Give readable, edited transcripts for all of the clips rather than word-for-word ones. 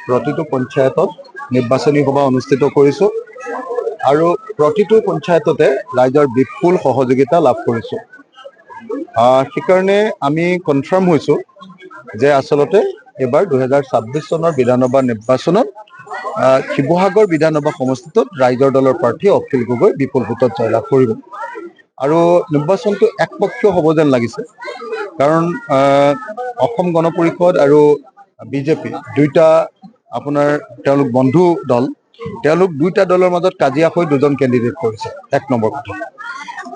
প্ৰতিটো পঞ্চায়তত নিৰ্বাচনী সভা অনুষ্ঠিত কৰিছোঁ আৰু প্ৰতিটো পঞ্চায়ততে ৰাইজৰ বিপুল সহযোগিতা লাভ কৰিছোঁ। সেইকাৰণে আমি কনফাৰ্ম হৈছোঁ যে আচলতে এইবাৰ 2026 চনৰ বিধানসভা নিৰ্বাচনত শিৱসাগৰ বিধানসভা সমষ্টিটোত ৰাইজৰ দলৰ প্ৰাৰ্থী অখিল গগৈ বিপুল ভোটত জয়লাভ কৰিব আৰু নিৰ্বাচনটো একপক্ষীয় হ'ব যেন লাগিছে। কাৰণ অসম গণ পৰিষদ আৰু বিজেপি দুইটা আপোনাৰ তেওঁলোক বন্ধু দল, তেওঁলোক দুইটা দলৰ মাজত কাজিয়া হৈ দুজন কেণ্ডিডেট কৰিছে। এক নম্বৰ কথা,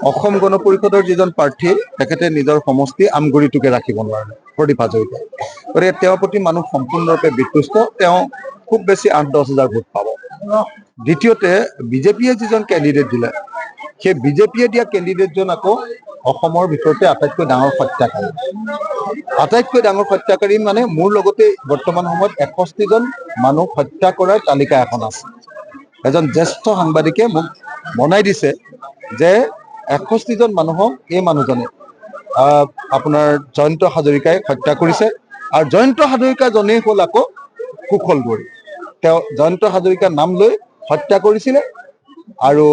অসম গণ পৰিষদৰ যিজন প্ৰাৰ্থী তেখেতে নিজৰ সমষ্টি আমগুৰিটোকে ৰাখিব নোৱাৰে, প্ৰদীপ হাজৰিকাই। গতিকে তেওঁৰ প্ৰতি মানুহ সম্পূৰ্ণৰূপে বিতুষ্ট, তেওঁ খুব বেছি 8-10 হাজাৰ ভোট পাব। দ্বিতীয়তে বিজেপিয়ে যিজন কেণ্ডিডেট দিলে, সেই বিজেপিয়ে দিয়া কেণ্ডিডেটজন আকৌ অসমৰ ভিতৰতে আটাইতকৈ ডাঙৰ হত্যাকাৰী। আটাইতকৈ ডাঙৰ হত্যাকাৰী মানে মোৰ লগতে বৰ্তমান সময়ত 61জন মানুহ হত্যা কৰাৰ তালিকা এখন আছে। এজন জ্যেষ্ঠ সাংবাদিকে মোক মনাই দিছে যে 61জন মানুহক এই মানুহজনে আপোনাৰ জয়ন্ত হাজৰিকাই হত্যা কৰিছে আৰু জয়ন্ত হাজৰিকাজনেই হ'ল আকৌ কুশল দুৱাৰী। তেওঁ জয়ন্ত হাজৰিকাৰ নাম লৈ হত্যা কৰিছিলে আৰু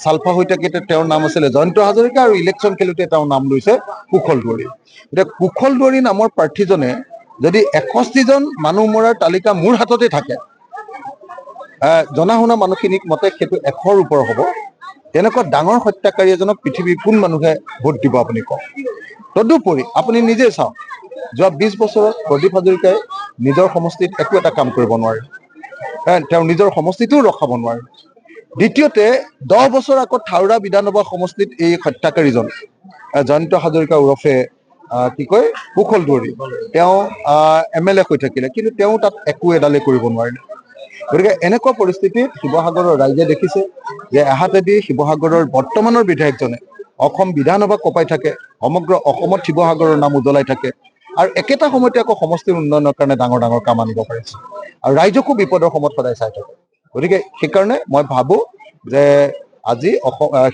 চালফা হৈ থাকোঁতে তেওঁৰ নাম আছিলে জয়ন্ত হাজৰিকা আৰু ইলেকশ্যন খেলোতে তেওঁৰ নাম লৈছে কুশল দুৱাৰী। এতিয়া কুশল দুৱাৰী নামৰ প্ৰাৰ্থীজনে যদি 61জন মানুহ মৰাৰ তালিকা মোৰ হাততে থাকে, জনা শুনা মানুহখিনিক মতে সেইটো 100ৰ ওপৰ হ'ব। তেনেকুৱা ডাঙৰ হত্যাকাৰী এজনক পৃথিৱীৰ কোন মানুহে ভোট দিব আপুনি কওক? তদুপৰি আপুনি নিজে চাওক, যোৱা 20 বছৰত প্ৰদীপ হাজৰিকাই নিজৰ সমষ্টিত একো এটা কাম কৰিব নোৱাৰে, তেওঁ নিজৰ সমষ্টিটোও ৰখাব নোৱাৰে। দ্বিতীয়তে 10 বছৰ আগত থাউৰা বিধানসভা সমষ্টিত এই হত্যাকাৰীজন জয়ন্ত হাজৰিকা ওৰফে কুশল দুৱাৰী, তেওঁ MLA হৈ থাকিলে, কিন্তু তেওঁ তাত একো এডালে কৰিব নোৱাৰিলে। গতিকে এনেকুৱা পৰিস্থিতিত শিৱসাগৰৰ ৰাইজে দেখিছে যে এহাতেদি শিৱসাগৰৰ বৰ্তমানৰ বিধায়কজনে অসম বিধানসভা কঁপাই থাকে, সমগ্ৰ অসমত শিৱসাগৰৰ নাম উজ্বলাই থাকে আৰু একেটা সময়তে আকৌ সমষ্টিৰ উন্নয়নৰ কাৰণে ডাঙৰ ডাঙৰ কাম আনিব পাৰিছে আৰু ৰাইজকো বিপদৰ সময়ত সদায় চাই থাকে। গতিকে সেইকাৰণে মই ভাবোঁ যে আজি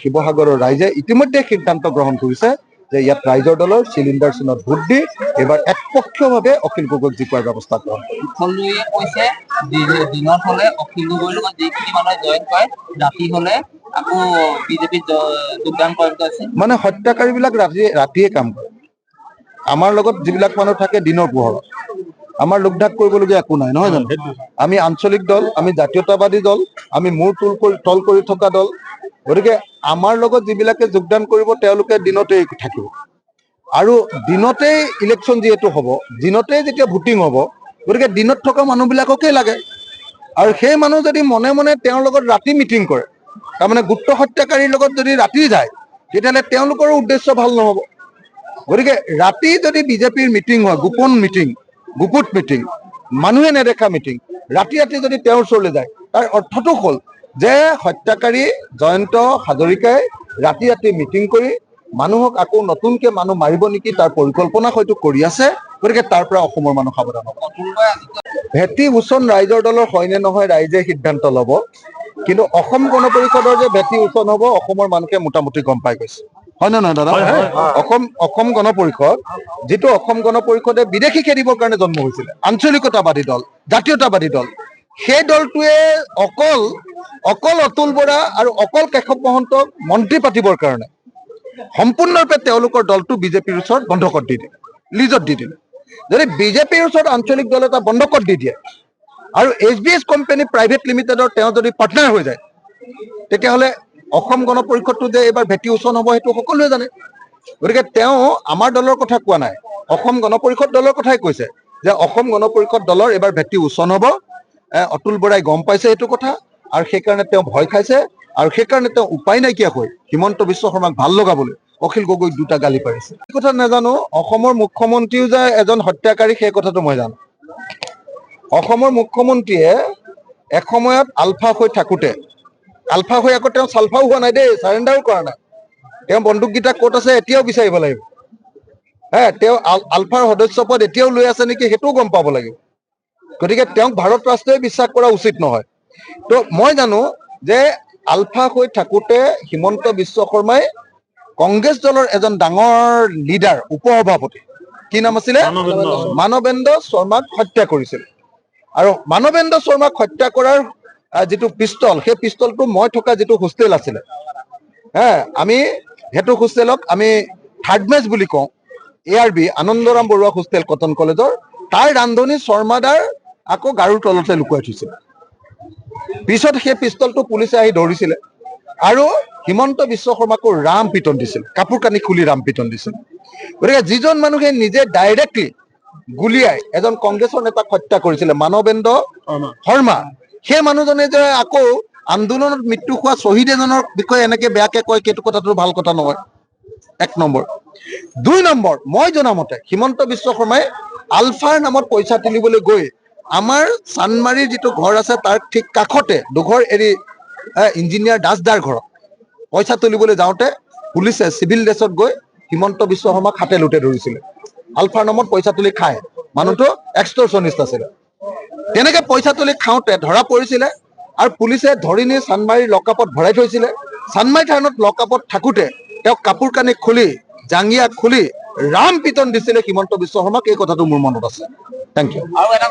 শিৱসাগৰৰ ৰাইজে ইতিমধ্যে সিদ্ধান্ত গ্ৰহণ কৰিছে যে ইয়াত ৰাইজৰ দলৰ চিলিণ্ডাৰ চিনত ভোট দি এইবাৰ একপক্ষীয়ভাৱে অখিল গগৈক জিকোৱাৰ ব্যৱস্থা গ্ৰহণ কৈছে। দিনত হলে অখিল গগৈৰ লগত যিখিনি মানুহে জইন কৰে, ৰাতি হলে আকৌ বিজেপিত যোগদান কৰে। মানে হত্যাকাৰীবিলাক ৰাতিয়ে কাম কৰে। আমাৰ লগত যিবিলাক মানুহ থাকে দিনৰ পোহৰত, আমাৰ লোকঢাক কৰিবলগীয়া একো নাই, নহয় জানো? আমি আঞ্চলিক দল, আমি জাতীয়তাবাদী দল, আমি মূৰ তল কৰি থকা দল। গতিকে আমাৰ লগত যিবিলাকে যোগদান কৰিব তেওঁলোকে দিনতেই থাকিব আৰু দিনতেই ইলেকশ্যন যিহেতু হ'ব, দিনতেই যেতিয়া ভোটিং হ'ব, গতিকে দিনত থকা মানুহবিলাককেই লাগে। আৰু সেই মানুহ যদি মনে মনে তেওঁৰ লগত ৰাতি মিটিং কৰে, তাৰমানে গুপ্ত হত্যাকাৰীৰ লগত যদি ৰাতি যায়, তেতিয়াহ'লে তেওঁলোকৰো উদ্দেশ্য ভাল নহ'ব। গতিকে ৰাতি যদি বিজেপিৰ মিটিং হয়, গোপন মিটিং, গুপুত মিটিং, মানুহে নেদেখা মিটিং, ৰাতি ৰাতি যদি তেওঁৰ ওচৰলৈ যায়, তাৰ অৰ্থটো হ'ল যে হত্যাকাৰী জয়ন্ত হাজৰিকাই ৰাতি ৰাতি মিটিং কৰি মানুহক আকৌ নতুনকে মানুহ মাৰিব নেকি তাৰ পৰিকল্পনা হয়তো কৰি আছে। গতিকে তাৰ পৰা অসমৰ মানুহ সাৱধান হ'ব। ভেটি উচন ৰাইজৰ দলৰ হয় নে নহয় ৰাইজে সিদ্ধান্ত ল'ব, কিন্তু অসম গণ পৰিষদৰ যে ভেটি উচন হ'ব অসমৰ মানুহে মোটামুটি গম পাই গৈছে, হয় নে নহয় দাদা? অসম গণ পৰিষদ, যিটো অসম গণ পৰিষদে বিদেশী খেদিবৰ কাৰণে জন্ম হৈছিলে, আঞ্চলিকতাবাদী দল, জাতীয়তাবাদী দল, সেই দলটোৱে অকল অতুল বৰা আৰু অকল কেশৱ মহন্তক মন্ত্ৰী পাতিবৰ কাৰণে সম্পূৰ্ণৰূপে তেওঁলোকৰ দলটো বিজেপিৰ ওচৰত বন্ধকত দি দিলে, লিজত দি দিলে। যদি বিজেপিৰ ওচৰত আঞ্চলিক দল এটা বন্ধকত দি দিয়ে আৰু HBS কোম্পানী প্ৰাইভেট লিমিটেডৰ তেওঁ যদি পাৰ্টনাৰ হৈ যায়, তেতিয়াহ'লে অসম গণ পৰিষদটো যে এইবাৰ ভেটি উচন হ'ব সেইটো সকলোৱে জানে। গতিকে তেওঁ আমাৰ দলৰ কথা কোৱা নাই, অসম গণ পৰিষদ দলৰ কথাই কৈছে যে অসম গণ পৰিষদ দলৰ এইবাৰ ভেটি উচন হ'ব। অতুল বৰাই গম পাইছে এইটো কথা আৰু সেইকাৰণে তেওঁ ভয় খাইছে আৰু সেইকাৰণে তেওঁ উপায় নাইকিয়া হৈ হিমন্ত বিশ্ব শৰ্মাক ভাল লগাবলৈ অখিল গগৈক দুটা গালি পাৰিছে। এই কথা নাজানো, অসমৰ মুখ্যমন্ত্ৰীও যে এজন হত্যাকাৰী সেই কথাটো মই জানো। অসমৰ মুখ্যমন্ত্ৰীয়ে এসময়ত আলফা হৈ থাকোঁতে, আলফা হৈ আকৌ তেওঁ চালফাও হোৱা নাই দেই, চাৰেণ্ডাৰো কৰা নাই। তেওঁ বন্দুককেইটা ক'ত আছে এতিয়াও বিচাৰিব লাগিব। তেওঁ আলফাৰ সদস্য পদ এতিয়াও লৈ আছে নেকি সেইটোও গম পাব লাগিব। গতিকে তেওঁক ভাৰত ৰাষ্ট্ৰই বিশ্বাস কৰা উচিত নহয়। তো মই জানো যে আলফা হৈ থাকোঁতে হিমন্ত বিশ্ব শৰ্মাই কংগ্ৰেছ দলৰ এজন ডাঙৰ লিডাৰ, উপসভাপতি, কি নাম আছিলে, মানৱেন্দ্ৰ শৰ্মাক হত্যা কৰিছিল। আৰু মানৱেন্দ্ৰ শৰ্মাক হত্যা কৰাৰ যিটো পিষ্টল, সেই পিষ্টলটো মই থকা যিটো হোষ্টেল আছিলে, আমি সেইটো হোষ্টেলক আমি থাৰ্ড মেচ বুলি কওঁ, ARB Anandaram Barua hostel Cotton কলেজৰ, তাৰ ৰান্ধনি শৰ্মাদাৰ আকৌ গাৰুৰ তলতে লুকুৱাই থৈছিল। পিছত সেই পিষ্টলটো পুলিচে আহি ধৰিছিলে আৰু হিমন্ত বিশ্ব শৰ্মাকো ৰাম পিটন দিছিল, কাপোৰ কানি খুলি ৰাম পিটন দিছিল। গতিকে যিজন মানুহে নিজে ডাইৰেক্টলি গুলিয়াই এজন কংগ্ৰেছৰ নেতাক হত্যা কৰিছিলে, মানৱেন্দ্ৰ শৰ্মা, সেই মানুহজনে যে আকৌ আন্দোলনত মৃত্যু হোৱা শ্বহীদ এজনৰ বিষয়ে এনেকে বেয়াকে কয়, সেইটো কথাটো ভাল কথা নহয়। 1 নম্বৰ। 2 নম্বৰ, মই জনামতে হিমন্ত বিশ্ব শৰ্মাই আলফাৰ নামত পইচা তুলিবলৈ গৈ আমাৰ চানমাৰীৰ যিটো ঘৰ আছে তাৰ ঠিক কাষতে দুঘৰ এৰি ইঞ্জিনিয়াৰ দাসদাৰ ঘৰত পইচা তুলিবলৈ যাওঁতে পুলিচে চিভিল ড্ৰেছত গৈ হিমন্ত বিশ্ব শৰ্মাক হাতে লোটে ধৰিছিলে। আলফাৰ নামত পইচা তুলি খায়, মানুহটো এক্সটৰ্চনিষ্ট আছিলে। তেনেকে পইচা তুলি খাওঁতে ধৰা পৰিছিলে আৰু পুলিচে ধৰি নি চানমাৰীৰ লকআপত ভৰাই থৈছিলে। চানমাৰী থানত লকআপত থাকোঁতে তেওঁক কাপোৰ কানি খুলি, জাঙিয়া খুলি ৰাম পিটন দিছিলে হিমন্ত বিশ্ব শৰ্মাক। এই কথাটো মোৰ মনত আছে। Thank you. আৰু এটা